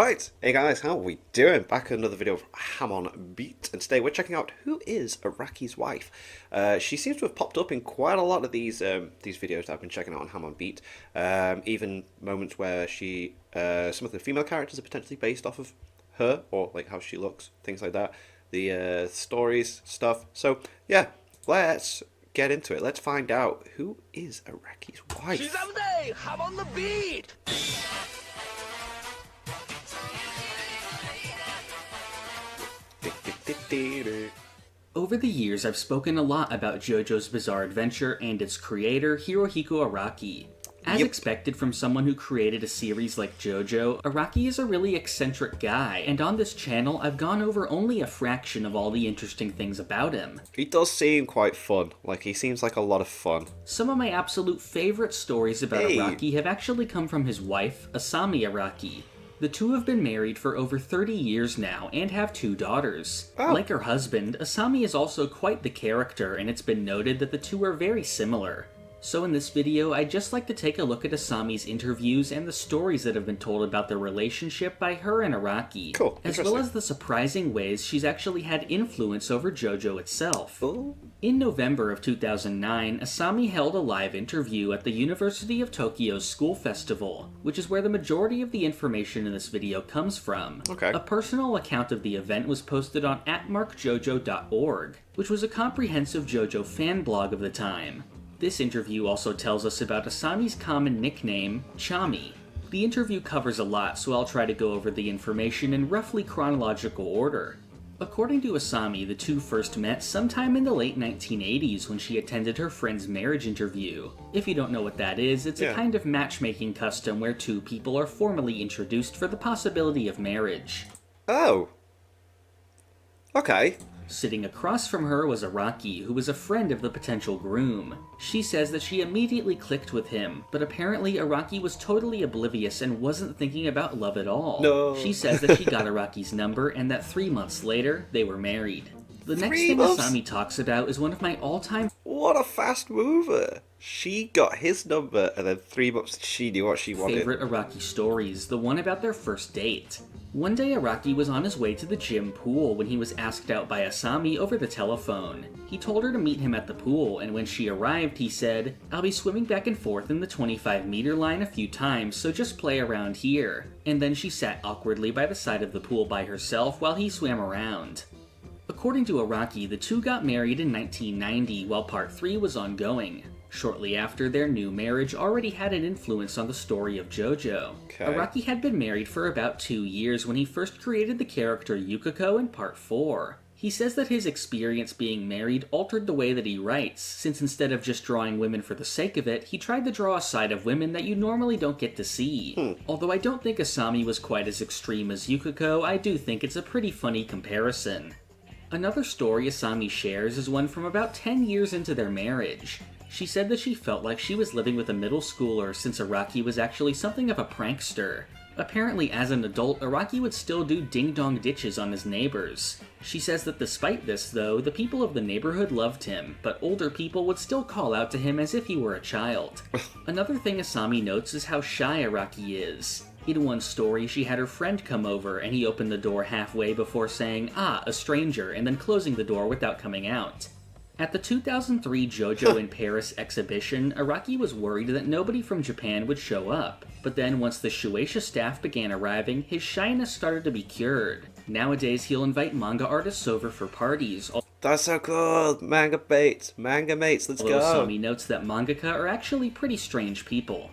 Right, hey guys, how are we doing? Back with another video of Ham on Beat, and today we're checking out who is Araki's wife. She seems to have popped up in quite a lot of these videos that I've been checking out on Ham on Beat. Even moments where some of the female characters are potentially based off of her, or like how she looks, things like that. The stories, stuff. So yeah, let's get into it. Let's find out who is Araki's wife. She's up there, Ham on the Beat. Over the years, I've spoken a lot about JoJo's Bizarre Adventure and its creator, Hirohiko Araki. As expected from someone who created a series like JoJo, Araki is a really eccentric guy, and on this channel, I've gone over only a fraction of all the interesting things about him. He does seem quite fun. Like, he seems like a lot of fun. Some of my absolute favorite stories about Araki have actually come from his wife, Asami Araki. The two have been married for over 30 years now and have 2 daughters. Oh. Like her husband, Asami is also quite the character, and it's been noted that the two are very similar. So in this video, I'd just like to take a look at Asami's interviews and the stories that have been told about their relationship by her and Araki. Cool. As well as the surprising ways she's actually had influence over JoJo itself. Ooh. In November of 2009, Asami held a live interview at the University of Tokyo's School Festival, which is where the majority of the information in this video comes from. Okay. A personal account of the event was posted on @markjojo.org, which was a comprehensive JoJo fan blog of the time. This interview also tells us about Asami's common nickname, Chami. The interview covers a lot, so I'll try to go over the information in roughly chronological order. According to Asami, the two first met sometime in the late 1980s when she attended her friend's marriage interview. If you don't know what that is, it's a kind of matchmaking custom where two people are formally introduced for the possibility of marriage. Oh. Okay. Sitting across from her was Araki, who was a friend of the potential groom. She says that she immediately clicked with him, but apparently Araki was totally oblivious and wasn't thinking about love at all. No. She says that she got Araki's number and that 3 months later, they were married. The next thing Asami talks about is one of my all-time... What a fast mover! She got his number, and then 3 months she knew what she wanted. favorite Araki stories, the one about their first date. One day Araki was on his way to the gym pool when he was asked out by Asami over the telephone. He told her to meet him at the pool, and when she arrived, he said, "I'll be swimming back and forth in the 25-meter line a few times, so just play around here." And then she sat awkwardly by the side of the pool by herself while he swam around. According to Araki, the two got married in 1990 while Part 3 was ongoing. Shortly after, their new marriage already had an influence on the story of JoJo. Okay. Araki had been married for about 2 years when he first created the character Yukiko in Part 4. He says that his experience being married altered the way that he writes, since instead of just drawing women for the sake of it, he tried to draw a side of women that you normally don't get to see. Although I don't think Asami was quite as extreme as Yukiko, I do think it's a pretty funny comparison. Another story Asami shares is one from about 10 years into their marriage. She said that she felt like she was living with a middle schooler since Araki was actually something of a prankster. Apparently, as an adult, Araki would still do ding-dong ditches on his neighbors. She says that despite this, though, the people of the neighborhood loved him, but older people would still call out to him as if he were a child. Another thing Asami notes is how shy Araki is. In one story, she had her friend come over, and he opened the door halfway before saying, "Ah, a stranger," and then closing the door without coming out. At the 2003 JoJo in Paris exhibition, Araki was worried that nobody from Japan would show up. But then once the Shueisha staff began arriving, his shyness started to be cured. Nowadays, he'll invite manga artists over for parties. That's so cool! Manga mates, let's go! Asami notes that mangaka are actually pretty strange people.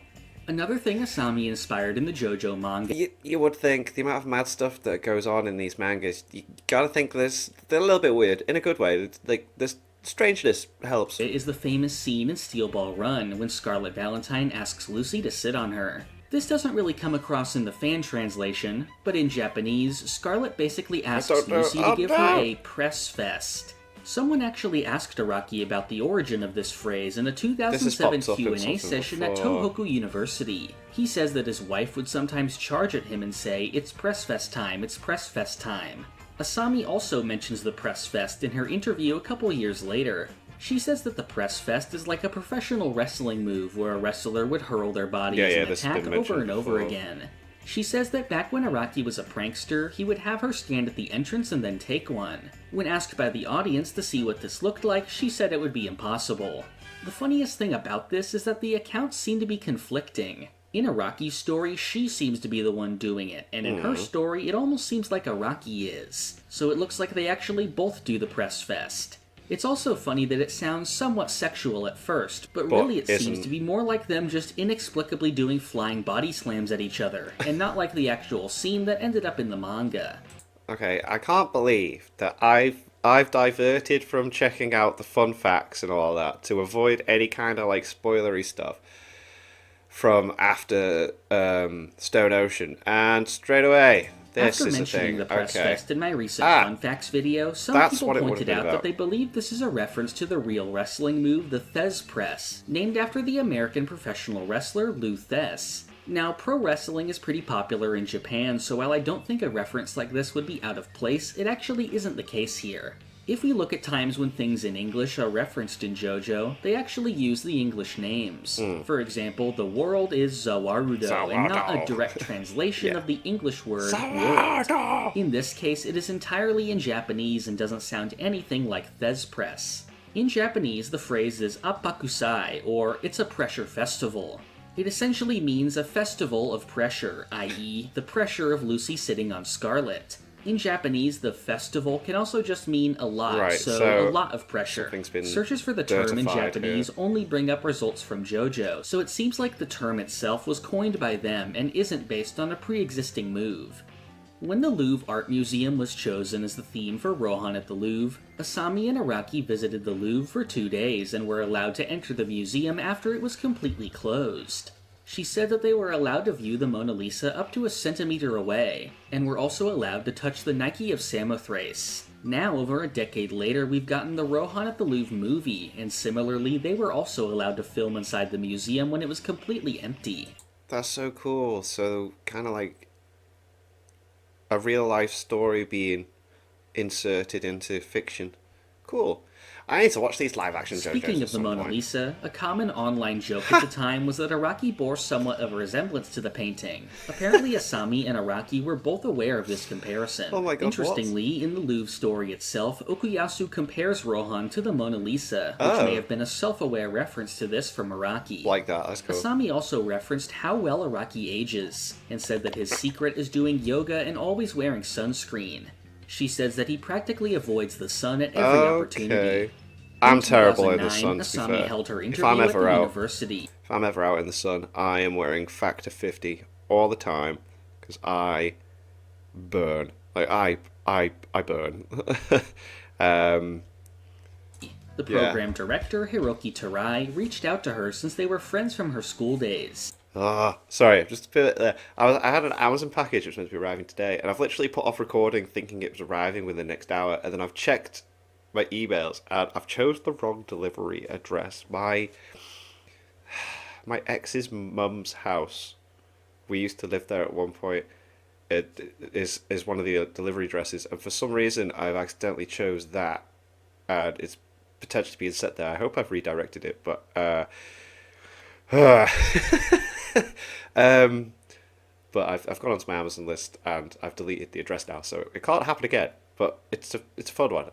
Another thing Asami inspired in the JoJo manga... You would think the amount of mad stuff that goes on in these mangas, you gotta think they're a little bit weird, in a good way. It's like, this strangeness helps. It is the famous scene in Steel Ball Run when Scarlet Valentine asks Lucy to sit on her. This doesn't really come across in the fan translation, but in Japanese, Scarlet basically asks Lucy to give her a press fest. Someone actually asked Araki about the origin of this phrase in a 2007 Q&A session at Tohoku University. He says that his wife would sometimes charge at him and say, "It's press fest time, it's press fest time." Asami also mentions the press fest in her interview a couple years later. She says that the press fest is like a professional wrestling move where a wrestler would hurl their body as an attack over and over again. She says that back when Araki was a prankster, he would have her stand at the entrance and then take one. When asked by the audience to see what this looked like, she said it would be impossible. The funniest thing about this is that the accounts seem to be conflicting. In Araki's story, she seems to be the one doing it, and in her story, it almost seems like Araki is. So it looks like they actually both do the press fest. It's also funny that it sounds somewhat sexual at first, but really it seems to be more like them just inexplicably doing flying body slams at each other, and not like the actual scene that ended up in the manga. Okay, I can't believe that I've diverted from checking out the fun facts and all that to avoid any kind of like spoilery stuff from after Stone Ocean, and straight away this After is the mentioning thing. the press Okay, fest in my recent Fun Facts video, some people pointed out that they believe this is a reference to the real wrestling move, the Thez Press, named after the American professional wrestler Lou Thesz. Now, pro wrestling is pretty popular in Japan, so while I don't think a reference like this would be out of place, it actually isn't the case here. If we look at times when things in English are referenced in JoJo, they actually use the English names. For example, the world is Zawarudo, and not a direct translation of the English word world. In this case, it is entirely in Japanese and doesn't sound anything like Thez Press. In Japanese, the phrase is Appakusai, or it's a pressure festival. It essentially means a festival of pressure, i.e., the pressure of Lucy sitting on Scarlet. In Japanese, the festival can also just mean a lot, so a lot of pressure. Searches for the term in Japanese only bring up results from JoJo, so it seems like the term itself was coined by them and isn't based on a pre-existing move. When the Louvre Art Museum was chosen as the theme for Rohan at the Louvre, Asami and Araki visited the Louvre for 2 days and were allowed to enter the museum after it was completely closed. She said that they were allowed to view the Mona Lisa up to a centimeter away, and were also allowed to touch the Nike of Samothrace. Now, over a decade later, we've gotten the Rohan at the Louvre movie, and similarly, they were also allowed to film inside the museum when it was completely empty. that's so cool. So kind of like a real life story being inserted into fiction. Cool. I need to watch these live action JoJo's. Speaking of the Mona Lisa, a common online joke at the time was that Araki bore somewhat of a resemblance to the painting. Apparently Asami and Araki were both aware of this comparison. Oh my god, Interestingly, in the Louvre story itself, Okuyasu compares Rohan to the Mona Lisa, which may have been a self-aware reference to this from Araki. Like that, that's cool. Asami also referenced how well Araki ages, and said that his secret is doing yoga and always wearing sunscreen. She says that he practically avoids the sun at every opportunity. I'm terrible in the sun, Asami to be fair. held her If interview I'm at ever the out, university. if I'm ever out in the sun, I am wearing Factor 50 all the time because I burn. Like I burn. The program director, Hiroki Tarai, reached out to her since they were friends from her school days. Sorry, just a bit there. I had an Amazon package which was meant to be arriving today, and I've literally put off recording thinking it was arriving within the next hour, and then I've checked my emails and I've chose the wrong delivery address. My ex's mum's house, we used to live there at one point. It is one of the delivery addresses, and for some reason I've accidentally chose that, and it's potentially being set there. I hope I've redirected it, but but I've gone onto my Amazon list and I've deleted the address now, so it can't happen again. But it's a fun one.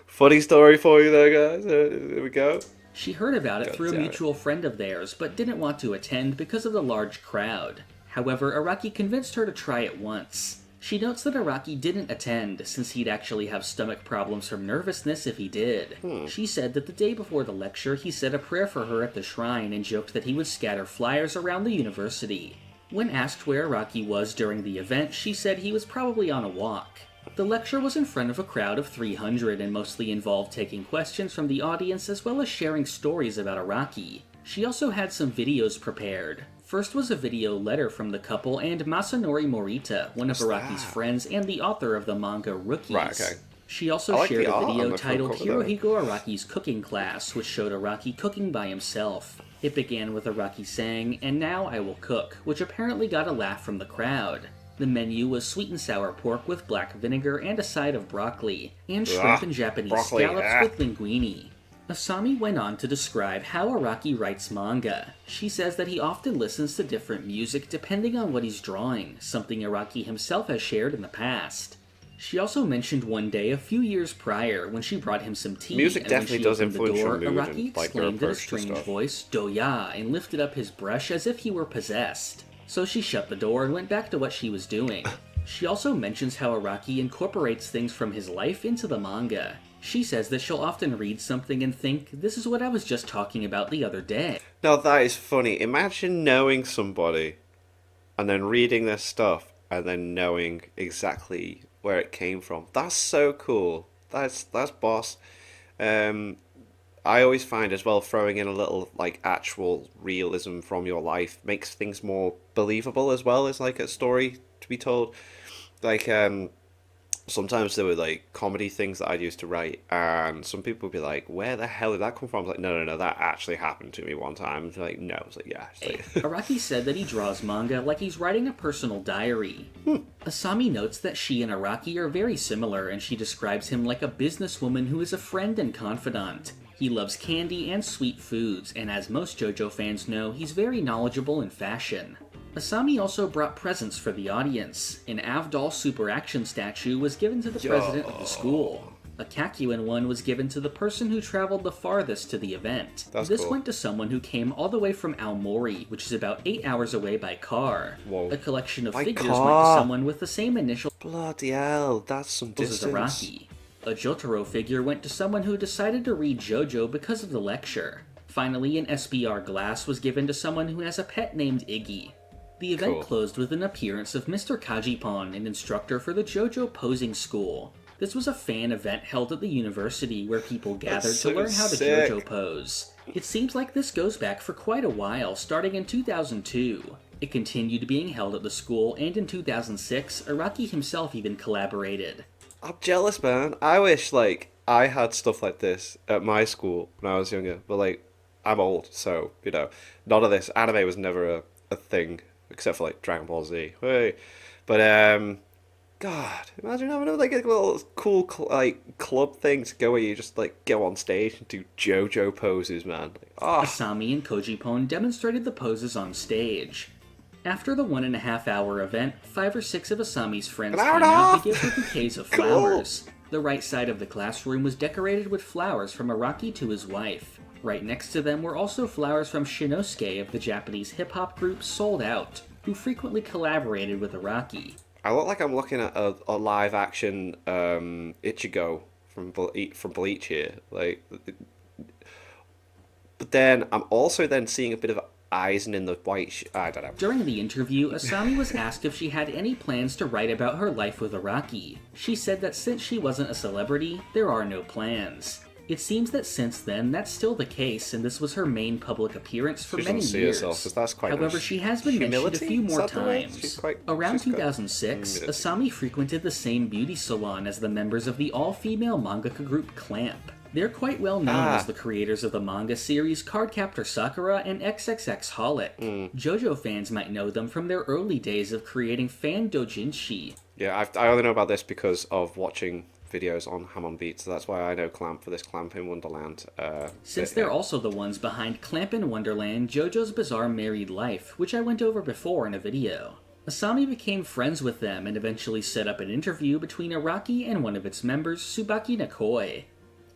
Funny story for you there, guys. There we go. She heard about it through a mutual friend of theirs, but didn't want to attend because of the large crowd. However, Araki convinced her to try it once. She notes that Araki didn't attend, since he'd actually have stomach problems from nervousness if he did. She said that the day before the lecture, he said a prayer for her at the shrine and joked that he would scatter flyers around the university. When asked where Araki was during the event, she said he was probably on a walk. The lecture was in front of a crowd of 300 and mostly involved taking questions from the audience as well as sharing stories about Araki. She also had some videos prepared. First was a video letter from the couple and Masanori Morita, one of Araki's friends and the author of the manga Rookies. Right, okay. She also shared a video titled Hirohiko Araki's Cooking Class, which showed Araki cooking by himself. It began with Araki saying, "And now I will cook," which apparently got a laugh from the crowd. The menu was sweet and sour pork with black vinegar and a side of broccoli, and shrimp and Japanese scallops with linguine. Asami went on to describe how Araki writes manga. She says that he often listens to different music depending on what he's drawing, something Araki himself has shared in the past. She also mentioned one day a few years prior when she brought him some tea, Music and definitely when she does opened the influence door, your mood Araki and, like, your exclaimed in a approach to strange stuff. voice, "Doya," and lifted up his brush as if he were possessed. So she shut the door and went back to what she was doing. She also mentions how Araki incorporates things from his life into the manga. She says that she'll often read something and think, this is what I was just talking about the other day. Now that is funny. Imagine knowing somebody and then reading their stuff and then knowing exactly where it came from. That's so cool. That's boss. I always find as well throwing in a little like actual realism from your life makes things more believable as well as like a story to be told. Like sometimes there were like comedy things that I'd used to write, and some people would be like, "Where the hell did that come from?" I was like, "No, that actually happened to me one time." It's like, "No," it's like, "Yeah." It's like... Araki said that he draws manga like he's writing a personal diary. Asami notes that she and Araki are very similar, and she describes him like a businesswoman who is a friend and confidant. He loves candy and sweet foods, and as most JoJo fans know, he's very knowledgeable in fashion. Asami also brought presents for the audience. An Avdol Super Action statue was given to the president of the school. A Kakuin one was given to the person who traveled the farthest to the event. This cool. went to someone who came all the way from Aomori, which is about 8 hours away by car. Whoa. A collection of By figures went car? to someone with the same initials Bloody hell, that's some as distance. Araki. A Jotaro figure went to someone who decided to read JoJo because of the lecture. Finally, an SBR glass was given to someone who has a pet named Iggy. The event Cool. closed with an appearance of Mr. Kajipon, an instructor for the JoJo posing school. This was a fan event held at the university where people gathered That's to so learn how to sick. JoJo pose. It seems like this goes back for quite a while, starting in 2002. It continued being held at the school, and in 2006, Araki himself even collaborated. I'm jealous, man. I wish like I had stuff like this at my school when I was younger, but like I'm old, so you know, none of this. Anime was never a thing except for like Dragon Ball Z. Hey. But God, imagine having like a little cool like club thing to go where you just like go on stage and do JoJo poses, man. Like, Asami and Kojipon demonstrated the poses on stage. After the 1.5 hour event, 5 or 6 of Asami's friends An hour came and a out half? to give her bouquets of Cool. flowers. The right side of the classroom was decorated with flowers from Araki to his wife. Right next to them were also flowers from Shinosuke of the Japanese hip-hop group Sold Out, who frequently collaborated with Araki. I look like I'm looking at a live action Ichigo from Bleach here, like. But then I'm also then seeing a bit of Eisen in the white. I don't know. During the interview, Asami was asked if she had any plans to write about her life with Araki. She said that since she wasn't a celebrity, there are no plans. It seems that since then, that's still the case, and this was her main public appearance for She many doesn't see years. herself, 'cause that's quite However, nice. she has been mentioned Humility? a few Is more that the word? times. She's quite- Around she's got 2006, humility. Asami frequented the same beauty salon as the members of the all-female mangaka group Clamp. They're quite well known as the creators of the manga series Cardcaptor Sakura and XXX Holic. JoJo fans might know them from their early days of creating fan doujinshi. Yeah, I only know about this because of watching videos on Hamon Beat, so that's why I know Clamp for this Clamp in Wonderland. Since bit, they're yeah. also the ones behind Clamp in Wonderland, JoJo's Bizarre Married Life, which I went over before in a video. Asami became friends with them and eventually set up an interview between Araki and one of its members, Tsubaki Nakoi.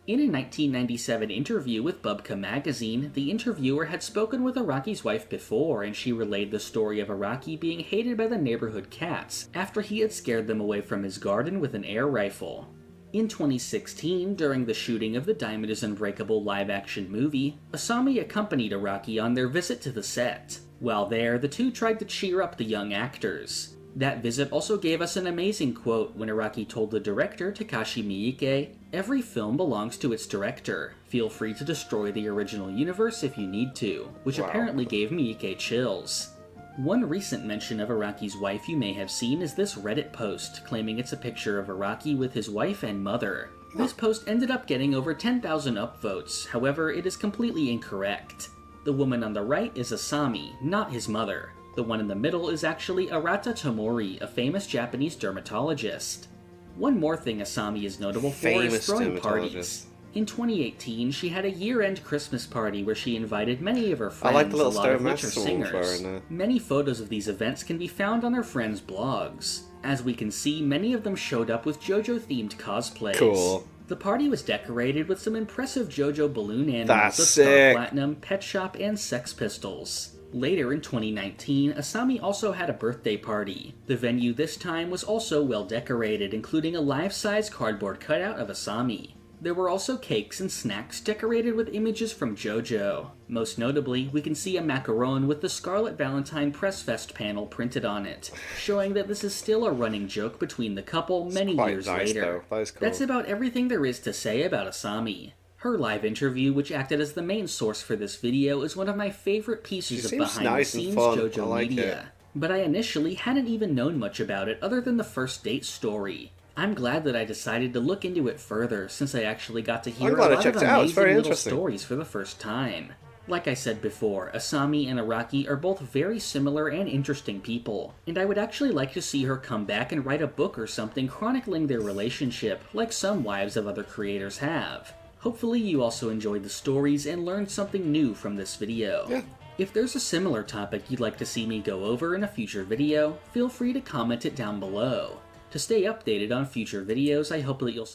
In a 1997 interview with Bubka magazine, the interviewer had spoken with Araki's wife before, and she relayed the story of Araki being hated by the neighborhood cats after he had scared them away from his garden with an air rifle. In 2016, during the shooting of the Diamond is Unbreakable live-action movie, Asami accompanied Araki on their visit to the set. While there, the two tried to cheer up the young actors. That visit also gave us an amazing quote when Araki told the director, Takashi Miike, "Every film belongs to its director. Feel free to destroy the original universe if you need to," which Wow. apparently gave Miike chills. One recent mention of Araki's wife you may have seen is this Reddit post, claiming it's a picture of Araki with his wife and mother. This post ended up getting over 10,000 upvotes, however, it is completely incorrect. The woman on the right is Asami, not his mother. The one in the middle is actually Arata Tomori, a famous Japanese dermatologist. One more thing Asami is notable for is Famous throwing dermatologist. parties. In 2018, she had a year-end Christmas party where she invited many of her friends, I like the little a lot of stone which are mask someone's singers. wearing there. Many photos of these events can be found on her friends' blogs. As we can see, many of them showed up with JoJo-themed cosplays. Cool. The party was decorated with some impressive JoJo balloon animals That's of Star sick. Platinum, Pet Shop, and Sex Pistols. Later in 2019, Asami also had a birthday party. The venue this time was also well decorated, including a life-size cardboard cutout of Asami. There were also cakes and snacks decorated with images from JoJo. Most notably, we can see a macaron with the Scarlet Valentine Press Fest panel printed on it, showing that this is still a running joke between the couple many quite years nice, later. though. That is cool. That's about everything there is to say about Asami. Her live interview, which acted as the main source for this video, is one of my favorite pieces of seems nice and behind-the-scenes fun. I JoJo like media. it. But I initially hadn't even known much about it other than the first date story. I'm glad that I decided to look into it further, since I actually got to hear a glad I lot of checked it out. It's amazing very little interesting. stories for the first time. Like I said before, Asami and Araki are both very similar and interesting people, and I would actually like to see her come back and write a book or something chronicling their relationship, like some wives of other creators have. Hopefully you also enjoyed the stories and learned something new from this video. Yeah. If there's a similar topic you'd like to see me go over in a future video, feel free to comment it down below. To stay updated on future videos, I hope that you'll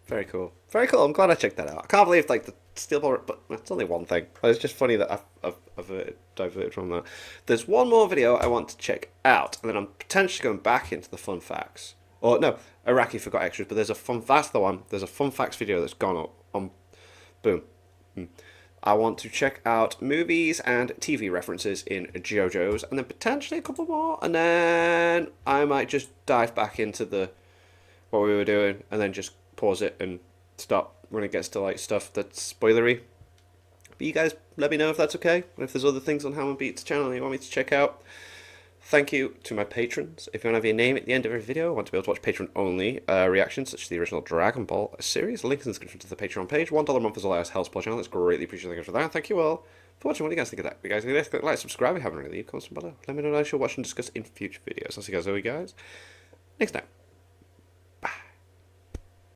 Very cool. Very cool. I'm glad I checked that out. I can't believe like the steel ball, but it's only one thing. It's just funny that I've diverted from that. There's one more video I want to check out, and then I'm potentially going back into the fun facts. Or no, Araki forgot extras, but there's a fun. That's the one. There's a fun facts video that's gone up on. Boom. I want to check out movies and TV references in JoJo's, and then potentially a couple more, and then I might just dive back into what we were doing, and then just pause it and stop when it gets to like stuff that's spoilery. But you guys let me know if that's okay, and if there's other things on Hammond Beats channel you want me to check out. Thank you to my patrons. If you want to have your name at the end of every video, I want to be able to watch patron-only reactions, such as the original Dragon Ball series. Link in the description to the Patreon page. $1 a month is all I helps support channel. That's greatly appreciated for that. Thank you all for watching. What do you guys think of that? If you guys think click like, subscribe if you haven't already. Leave comments below. Let me know what I should watch and discuss in future videos. I'll see you guys next time.